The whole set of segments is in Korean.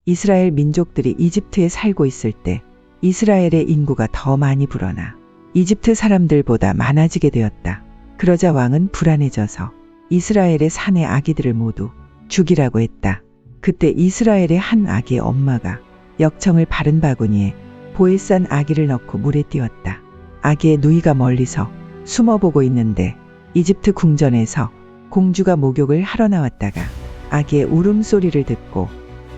이스라엘 민족들이 이집트에 살고 있을 때 이스라엘의 인구가 더 많이 불어나 이집트 사람들보다 많아지게 되었다. 그러자 왕은 불안해져서 이스라엘의 사내 아기들을 모두 죽이라고 했다. 그때 이스라엘의 한 아기의 엄마가 역청을 바른 바구니에 보에 싼 아기를 넣고 물에 띄웠다. 아기의 누이가 멀리서 숨어보고 있는데 이집트 궁전에서 공주가 목욕을 하러 나왔다가 아기의 울음소리를 듣고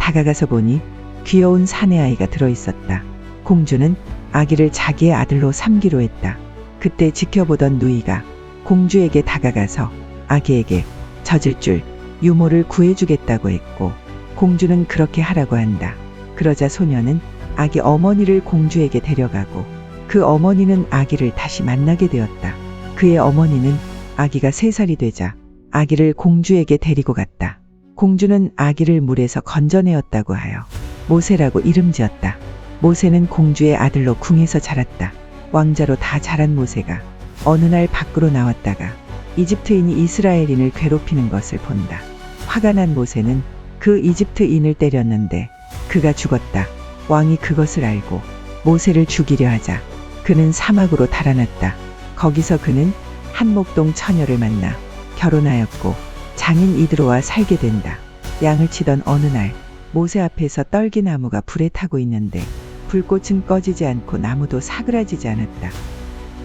다가가서 보니 귀여운 사내아이가 들어있었다. 공주는 아기를 자기의 아들로 삼기로 했다. 그때 지켜보던 누이가 공주에게 다가가서 아기에게 젖을 줄 유모를 구해주겠다고 했고 공주는 그렇게 하라고 한다. 그러자 소녀는 아기 어머니를 공주에게 데려가고 그 어머니는 아기를 다시 만나게 되었다. 그의 어머니는 아기가 3살이 되자 아기를 공주에게 데리고 갔다. 공주는 아기를 물에서 건져내었다고 하여 모세라고 이름 지었다. 모세는 공주의 아들로 궁에서 자랐다. 왕자로 다 자란 모세가 어느 날 밖으로 나왔다가 이집트인이 이스라엘인을 괴롭히는 것을 본다. 화가 난 모세는 그 이집트인을 때렸는데 그가 죽었다. 왕이 그것을 알고 모세를 죽이려 하자 그는 사막으로 달아났다. 거기서 그는 한목동 처녀를 만나 결혼하였고 장인 이드로와 살게 된다. 양을 치던 어느 날 모세 앞에서 떨기나무가 불에 타고 있는데 불꽃은 꺼지지 않고 나무도 사그라지지 않았다.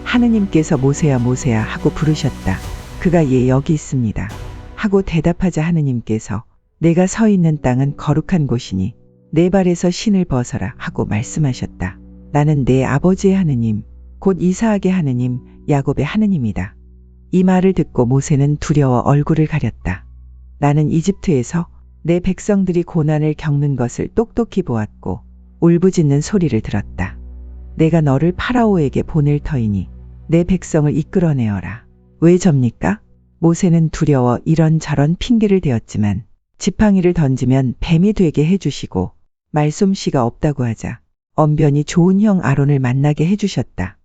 하느님께서 모세야 모세야 하고 부르셨다. 그가 예 여기 있습니다 하고 대답하자 하느님께서 내가 서 있는 땅은 거룩한 곳이니 내 발에서 신을 벗어라 하고 말씀하셨다. 나는 내 아버지의 하느님 곧 이사학의 하느님 야곱의 하느님이다. 이 말을 듣고 모세는 두려워 얼굴을 가렸다. 나는 이집트에서 내 백성들이 고난을 겪는 것을 똑똑히 보았고 울부짖는 소리를 들었다. 내가 너를 파라오에게 보낼 터이니 내 백성을 이끌어내어라. 왜 접니까? 모세는 두려워 이런저런 핑계를 대었지만 지팡이를 던지면 뱀이 되게 해주시고 말솜씨가 없다고 하자 언변이 좋은 형 아론을 만나게 해주셨다.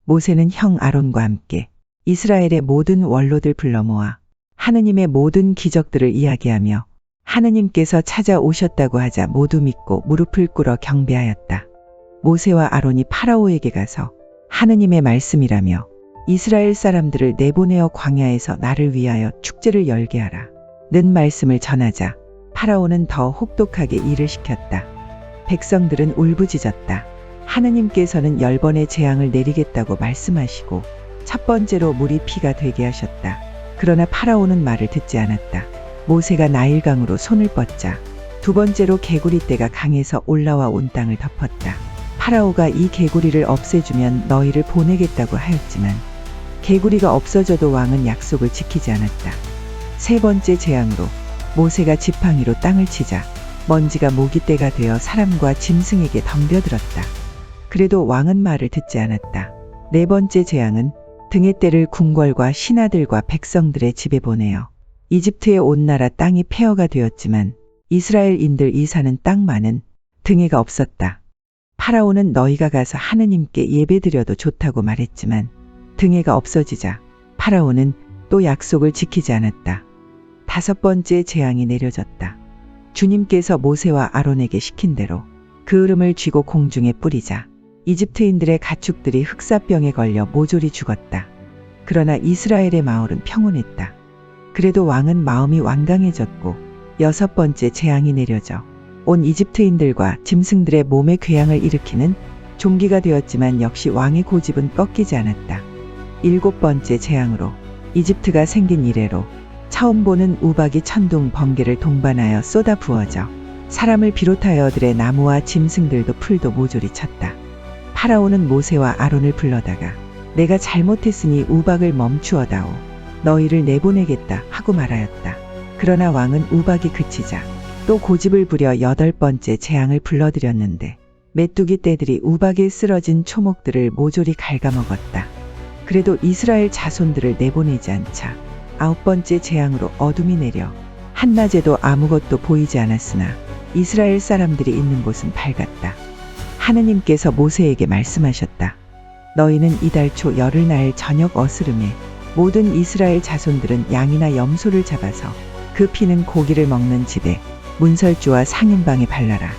모세는 형 아론과 함께 이스라엘의 모든 원로들 불러 모아 하느님의 모든 기적들을 이야기하며 하느님께서 찾아오셨다고 하자 모두 믿고 무릎을 꿇어 경배하였다. 모세와 아론이 파라오에게 가서 하느님의 말씀이라며 이스라엘 사람들을 내보내어 광야에서 나를 위하여 축제를 열게 하라 는 말씀을 전하자 파라오는 더 혹독하게 일을 시켰다. 백성들은 울부짖었다. 하느님께서는 10번의 재앙을 내리겠다고 말씀하시고 첫 번째로 물이 피가 되게 하셨다. 그러나 파라오는 말을 듣지 않았다. 모세가 나일강으로 손을 뻗자 두 번째로 개구리떼가 강에서 올라와 온 땅을 덮었다. 파라오가 이 개구리를 없애주면 너희를 보내겠다고 하였지만 개구리가 없어져도 왕은 약속을 지키지 않았다. 세 번째 재앙으로 모세가 지팡이로 땅을 치자 먼지가 모기떼가 되어 사람과 짐승에게 덤벼들었다. 그래도 왕은 말을 듣지 않았다. 네 번째 재앙은 등의 떼를 궁궐과 신하들과 백성들의 집에 보내어 이집트의 온 나라 땅이 폐허가 되었지만 이스라엘인들이 사는 땅만은 등에가 없었다. 파라오는 너희가 가서 하느님께 예배드려도 좋다고 말했지만 등에가 없어지자 파라오는 또 약속을 지키지 않았다. 다섯 번째 재앙이 내려졌다. 주님께서 모세와 아론에게 시킨 대로 그 으름을 쥐고 공중에 뿌리자 이집트인들의 가축들이 흑사병에 걸려 모조리 죽었다. 그러나 이스라엘의 마을은 평온했다. 그래도 왕은 마음이 완강해졌고 여섯 번째 재앙이 내려져 온 이집트인들과 짐승들의 몸에 궤양을 일으키는 종기가 되었지만 역시 왕의 고집은 꺾이지 않았다. 일곱 번째 재앙으로 이집트가 생긴 이래로 처음 보는 우박이 천둥 번개를 동반하여 쏟아 부어져 사람을 비롯하여들의 나무와 짐승들도 풀도 모조리 쳤다. 파라오는 모세와 아론을 불러다가 내가 잘못했으니 우박을 멈추어다오. 너희를 내보내겠다 하고 말하였다. 그러나 왕은 우박이 그치자 또 고집을 부려 여덟 번째 재앙을 불러들였는데 메뚜기 떼들이 우박에 쓰러진 초목들을 모조리 갉아먹었다. 그래도 이스라엘 자손들을 내보내지 않자 아홉 번째 재앙으로 어둠이 내려 한낮에도 아무것도 보이지 않았으나 이스라엘 사람들이 있는 곳은 밝았다. 하느님께서 모세에게 말씀하셨다. 너희는 이달 초 열흘날 저녁 어스름에 모든 이스라엘 자손들은 양이나 염소를 잡아서 그 피는 고기를 먹는 집에 문설주와 상인방에 발라라.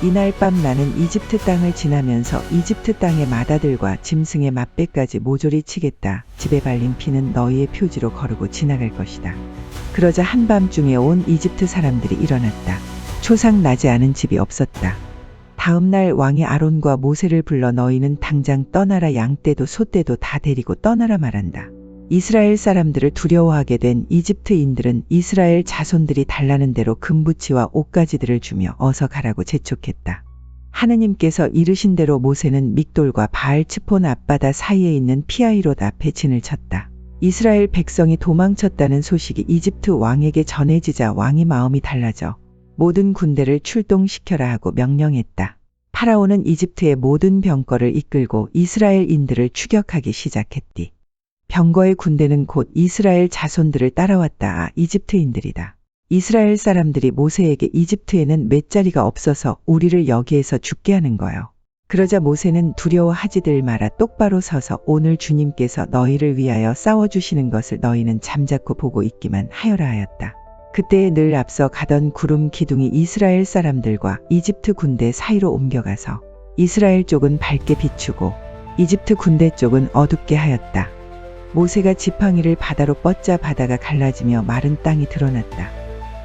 이날 밤 나는 이집트 땅을 지나면서 이집트 땅의 마다들과 짐승의 맛배까지 모조리 치겠다. 집에 발린 피는 너희의 표지로 거르고 지나갈 것이다. 그러자 한밤중에 온 이집트 사람들이 일어났다. 초상 나지 않은 집이 없었다. 다음 날 왕이 아론과 모세를 불러 너희는 당장 떠나라. 양떼도 소떼도 다 데리고 떠나라 말한다. 이스라엘 사람들을 두려워하게 된 이집트인들은 이스라엘 자손들이 달라는 대로 금부치와 옷가지들을 주며 어서 가라고 재촉했다. 하느님께서 이르신 대로 모세는 믹돌과 바알 츠폰 앞바다 사이에 있는 피하히롯 앞에 진을 쳤다. 이스라엘 백성이 도망쳤다는 소식이 이집트 왕에게 전해지자 왕이 마음이 달라져 모든 군대를 출동시켜라 하고 명령했다. 파라오는 이집트의 모든 병거를 이끌고 이스라엘인들을 추격하기 시작했디. 병거의 군대는 곧 이스라엘 자손들을 따라왔다. 이집트인들이다. 이스라엘 사람들이 모세에게 이집트에는 맷자리가 없어서 우리를 여기에서 죽게 하는 거요. 그러자 모세는 두려워하지들 마라. 똑바로 서서 오늘 주님께서 너희를 위하여 싸워주시는 것을 너희는 잠자코 보고 있기만 하여라 하였다. 그때에 늘 앞서 가던 구름 기둥이 이스라엘 사람들과 이집트 군대 사이로 옮겨가서 이스라엘 쪽은 밝게 비추고 이집트 군대 쪽은 어둡게 하였다. 모세가 지팡이를 바다로 뻗자 바다가 갈라지며 마른 땅이 드러났다.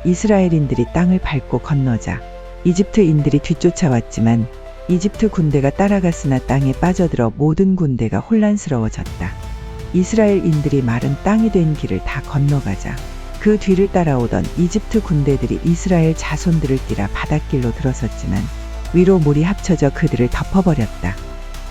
이스라엘인들이 땅을 밟고 건너자 이집트인들이 뒤쫓아왔지만 이집트 군대가 따라갔으나 땅에 빠져들어 모든 군대가 혼란스러워졌다. 이스라엘인들이 마른 땅이 된 길을 다 건너가자 그 뒤를 따라오던 이집트 군대들이 이스라엘 자손들을 뛰라 바닷길로 들어섰지만 위로 물이 합쳐져 그들을 덮어버렸다.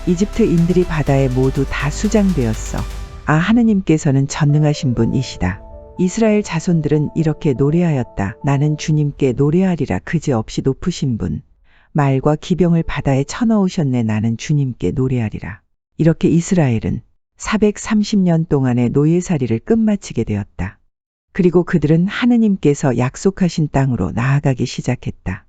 이집트인들이 바다에 모두 다 수장되었어. 아, 하느님께서는 전능하신 분이시다. 이스라엘 자손들은 이렇게 노래하였다. 나는 주님께 노래하리라. 그지없이 높으신 분. 말과 기병을 바다에 쳐넣으셨네. 나는 주님께 노래하리라. 이렇게 이스라엘은 430년 동안의 노예살이를 끝마치게 되었다. 그리고 그들은 하느님께서 약속하신 땅으로 나아가기 시작했다.